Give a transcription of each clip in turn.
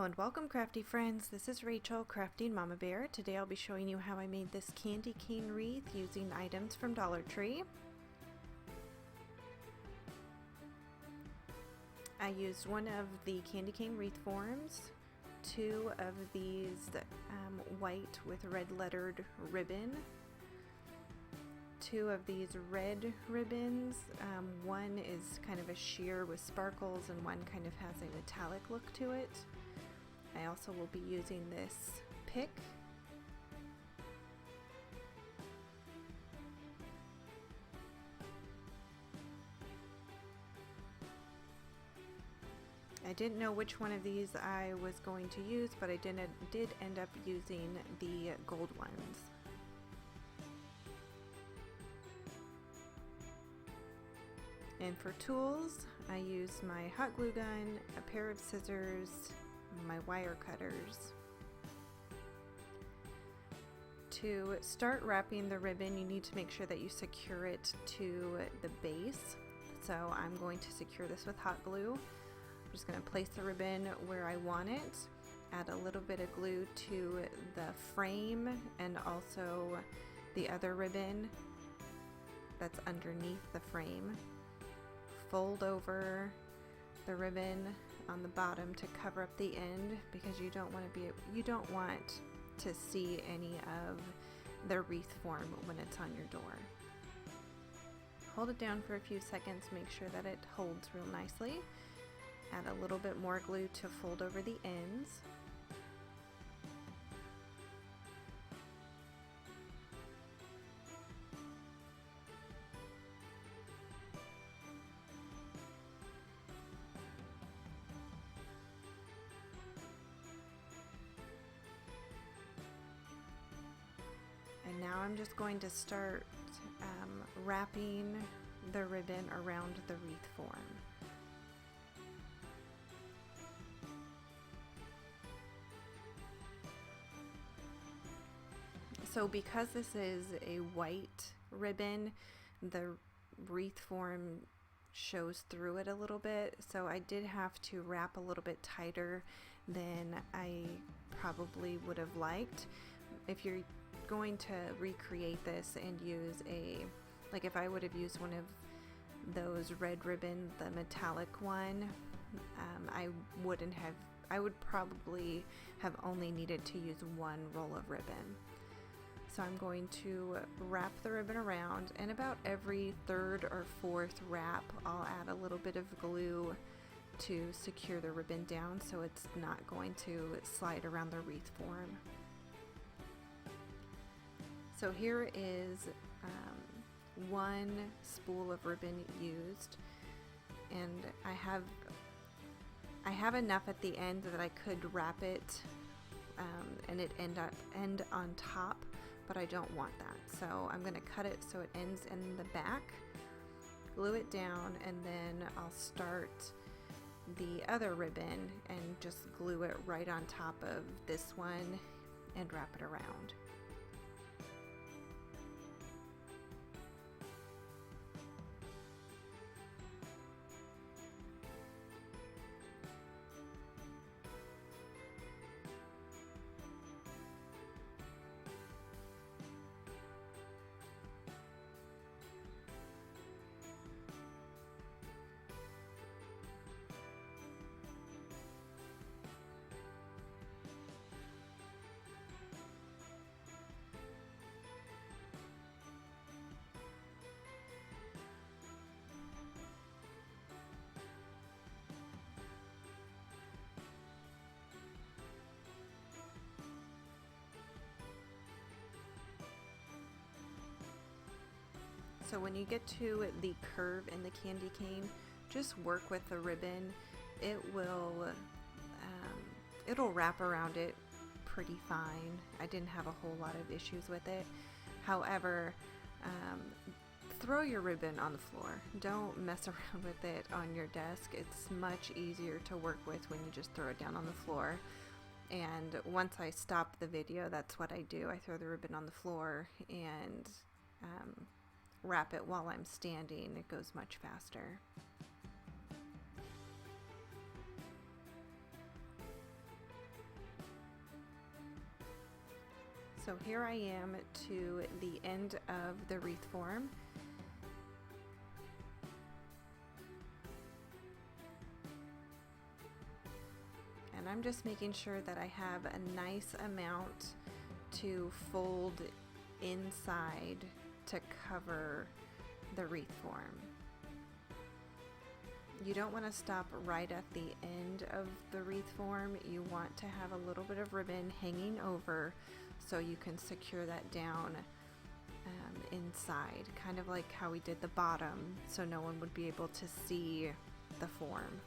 and welcome, crafty friends. This is Rachel, Crafting Mama Bear. Today I'll be showing you how I made this candy cane wreath using items from Dollar Tree. I used one of the candy cane wreath forms, two of these white with red lettered ribbon, two of these red ribbons. One is kind of a sheer with sparkles and one kind of has a metallic look to it. I also will be using this pick. I didn't know which one of these I was going to use, but I did end up using the gold ones. And for tools, I used my hot glue gun, a pair of scissors, my wire cutters. To start wrapping the ribbon, you need to make sure that you secure it to the base. So I'm going to secure this with hot glue. I'm just going to place the ribbon where I want it, add a little bit of glue to the frame and also the other ribbon that's underneath the frame. Fold over the ribbon on the bottom to cover up the end because you don't want to see any of the wreath form when it's on your door. Hold it down for a few seconds, make sure that it holds real nicely. Add a little bit more glue to fold over the ends. And now I'm just going to start wrapping the ribbon around the wreath form. So because this is a white ribbon, the wreath form shows through it a little bit, so I did have to wrap a little bit tighter than I probably would have liked. If you're going to recreate this and use like if I would have used one of those red ribbon, the metallic one, I would probably have only needed to use one roll of ribbon. So I'm going to wrap the ribbon around, and about every third or fourth wrap I'll add a little bit of glue to secure the ribbon down so it's not going to slide around the wreath form. So here is one spool of ribbon used, and I have enough at the end that I could wrap it and it end on top, but I don't want that. So I'm going to cut it so it ends in the back, glue it down, and then I'll start the other ribbon and just glue it right on top of this one and wrap it around. So when you get to the curve in the candy cane, just work with the ribbon. It'll wrap around it pretty fine. I didn't have a whole lot of issues with it. However, throw your ribbon on the floor. Don't mess around with it on your desk. It's much easier to work with when you just throw it down on the floor. And once I stop the video, that's what I do. I throw the ribbon on the floor and wrap it while I'm standing. It goes much faster. So here I am to the end of the wreath form. And I'm just making sure that I have a nice amount to fold inside to cover the wreath form. You don't want to stop right at the end of the wreath form. You want to have a little bit of ribbon hanging over so you can secure that down inside, kind of like how we did the bottom, so no one would be able to see the form.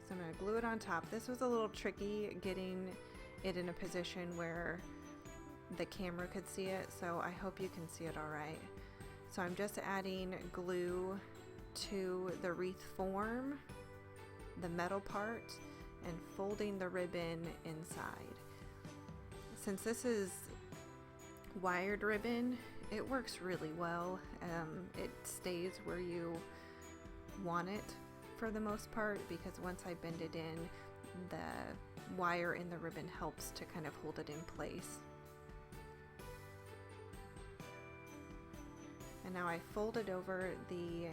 So I'm going to glue it on top. This was a little tricky getting it in a position where the camera could see it, so I hope you can see it all right. So I'm just adding glue to the wreath form, the metal part, and folding the ribbon inside. Since this is wired ribbon, it works really well. It stays where you want it for the most part, because once I bend it in, the wire in the ribbon helps to kind of hold it in place. And now I folded over the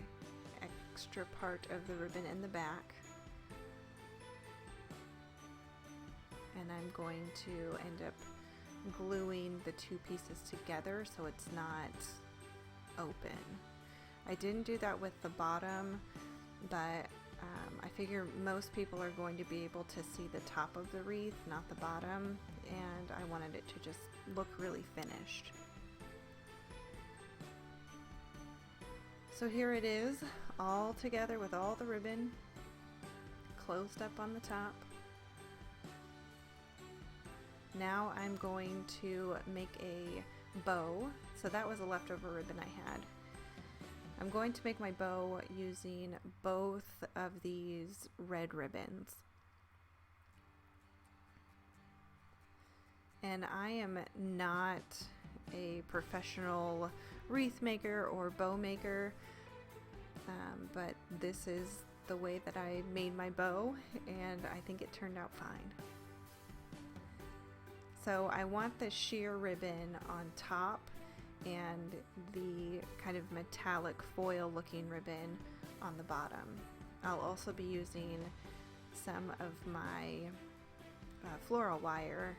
extra part of the ribbon in the back, and I'm going to end up gluing the two pieces together so it's not open. I didn't do that with the bottom, but I figure most people are going to be able to see the top of the wreath, not the bottom, and I wanted it to just look really finished. So here it is, all together with all the ribbon closed up on the top. Now I'm going to make a bow. So that was a leftover ribbon I had. I'm going to make my bow using both of these red ribbons. And I am not a professional wreath maker or bow maker, but this is the way that I made my bow, and I think it turned out fine. So I want the sheer ribbon on top and the kind of metallic foil looking ribbon on the bottom. I'll also be using some of my floral wire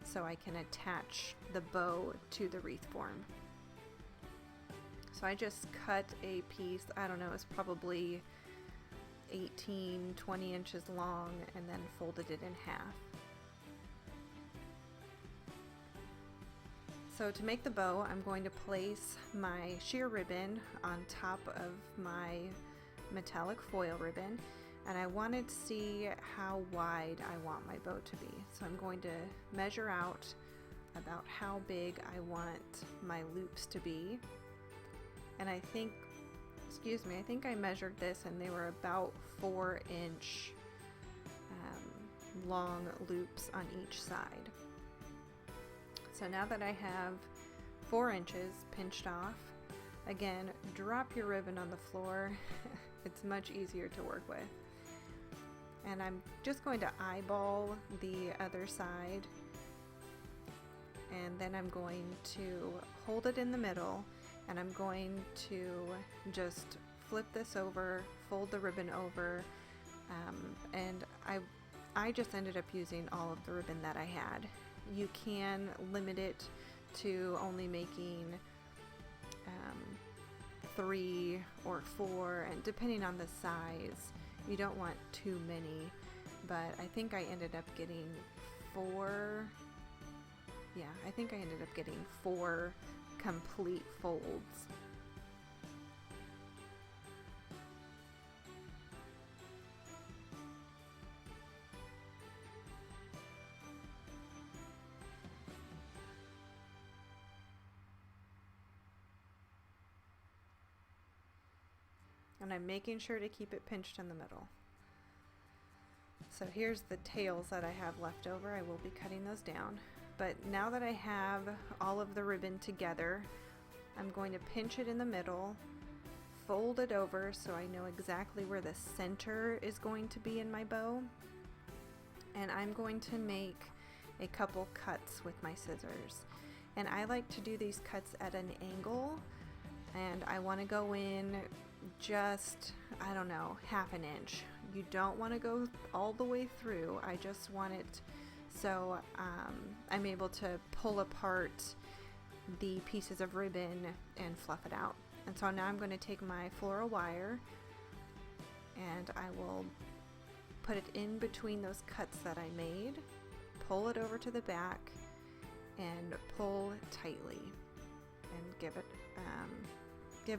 so I can attach the bow to the wreath form. So I just cut a piece, I don't know, it's probably 18, 20 inches long, and then folded it in half. So to make the bow, I'm going to place my sheer ribbon on top of my metallic foil ribbon, and I wanted to see how wide I want my bow to be. So I'm going to measure out about how big I want my loops to be. And I think I measured this and they were about 4-inch long loops on each side. So now that I have 4 inches pinched off, again, drop your ribbon on the floor. It's much easier to work with. And I'm just going to eyeball the other side, and then I'm going to hold it in the middle, and I'm going to just flip this over, fold the ribbon over, and I just ended up using all of the ribbon that I had. You can limit it to only making 3 or 4, and depending on the size, you don't want too many, but I think I ended up getting 4. Yeah, I think I ended up getting 4 complete folds. And I'm making sure to keep it pinched in the middle. So here's the tails that I have left over. I will be cutting those down. But now that I have all of the ribbon together, I'm going to pinch it in the middle, fold it over so I know exactly where the center is going to be in my bow. And I'm going to make a couple cuts with my scissors. And I like to do these cuts at an angle, and I want to go in just, I don't know, half an inch. You don't want to go all the way through. I just want it so I'm able to pull apart the pieces of ribbon and fluff it out. And so now I'm going to take my floral wire and I will put it in between those cuts that I made, pull it over to the back, and pull tightly, and give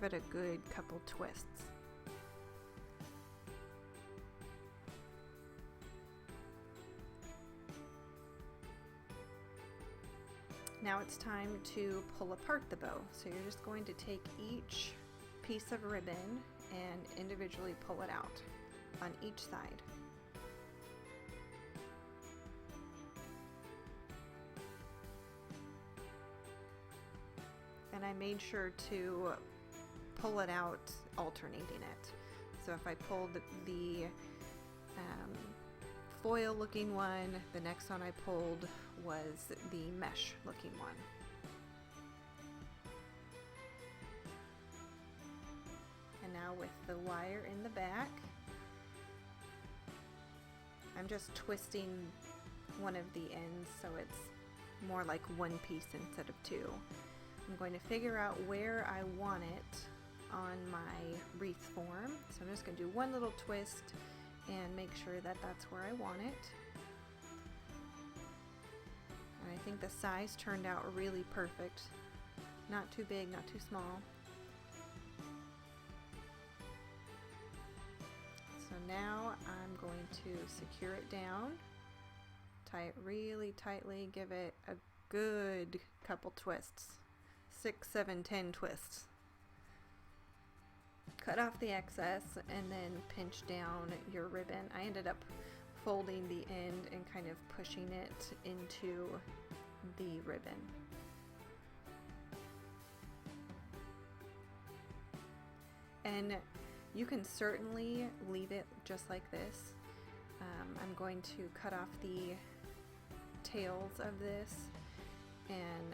it a good couple twists. Now it's time to pull apart the bow. So you're just going to take each piece of ribbon and individually pull it out on each side. And I made sure to pull it out alternating it. So if I pulled the foil looking one, the next one I pulled was the mesh looking one. And now with the wire in the back, I'm just twisting one of the ends so it's more like one piece instead of two. I'm going to figure out where I want it on my wreath form. So I'm just going to do one little twist and make sure that that's where I want it. And I think the size turned out really perfect. Not too big, not too small. So now I'm going to secure it down, tie it really tightly, give it a good couple twists. 6, 7, 10 twists. Cut off the excess and then pinch down your ribbon. I ended up folding the end and kind of pushing it into the ribbon. And you can certainly leave it just like this. I'm going to cut off the tails of this, and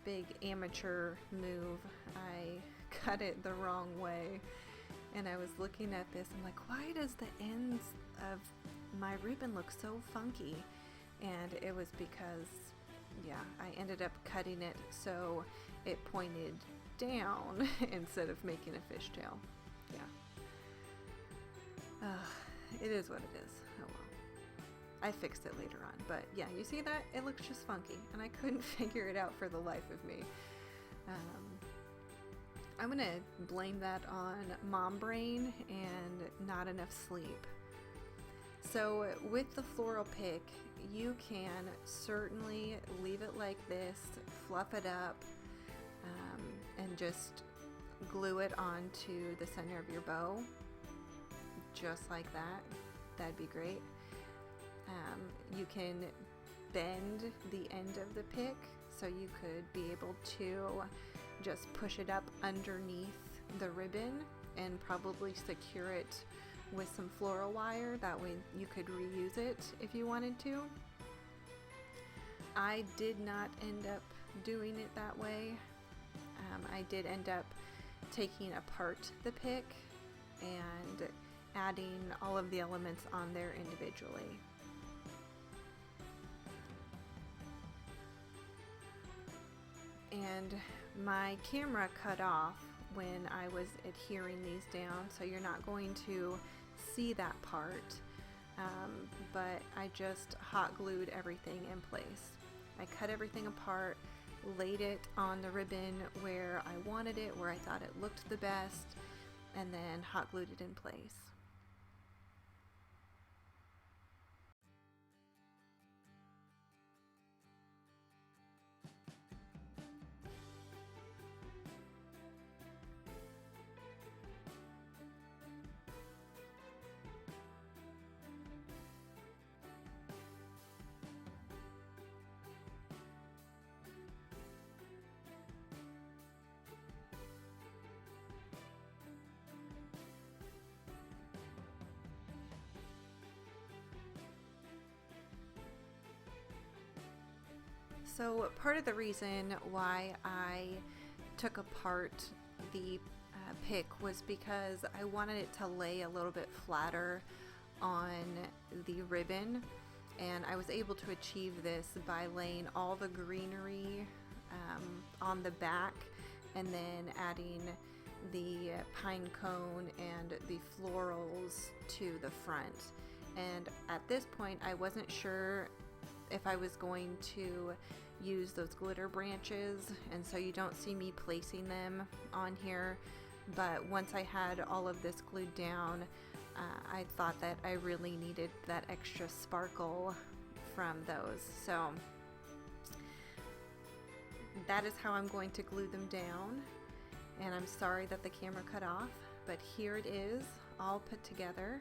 big amateur move, I cut it the wrong way, and I was looking at this, I'm like, why does the ends of my ribbon look so funky? And it was because, yeah, I ended up cutting it so it pointed down instead of making a fishtail. Yeah. It is what it is. Oh well. I fixed it later on, but yeah, you see that? It looks just funky, and I couldn't figure it out for the life of me. I'm gonna blame that on mom brain and not enough sleep. So with the floral pick, you can certainly leave it like this, fluff it up, and just glue it onto the center of your bow, just like that. That'd be great. You can bend the end of the pick so you could be able to just push it up underneath the ribbon and probably secure it with some floral wire. That way you could reuse it if you wanted to. I did not end up doing it that way. I did end up taking apart the pick and adding all of the elements on there individually. And my camera cut off when I was adhering these down, so you're not going to see that part, but I just hot glued everything in place. I cut everything apart, laid it on the ribbon where I wanted it, where I thought it looked the best, and then hot glued it in place. So part of the reason why I took apart the pick was because I wanted it to lay a little bit flatter on the ribbon, and I was able to achieve this by laying all the greenery on the back and then adding the pine cone and the florals to the front. And at this point I wasn't sure if I was going to use those glitter branches, and so you don't see me placing them on here, but once I had all of this glued down, I thought that I really needed that extra sparkle from those. So that is how I'm going to glue them down, and I'm sorry that the camera cut off, but here it is all put together.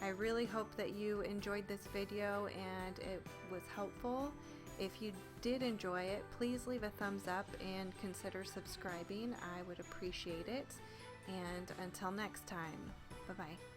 I really hope that you enjoyed this video and it was helpful. If you did enjoy it, please leave a thumbs up and consider subscribing. I would appreciate it. And until next time, bye-bye.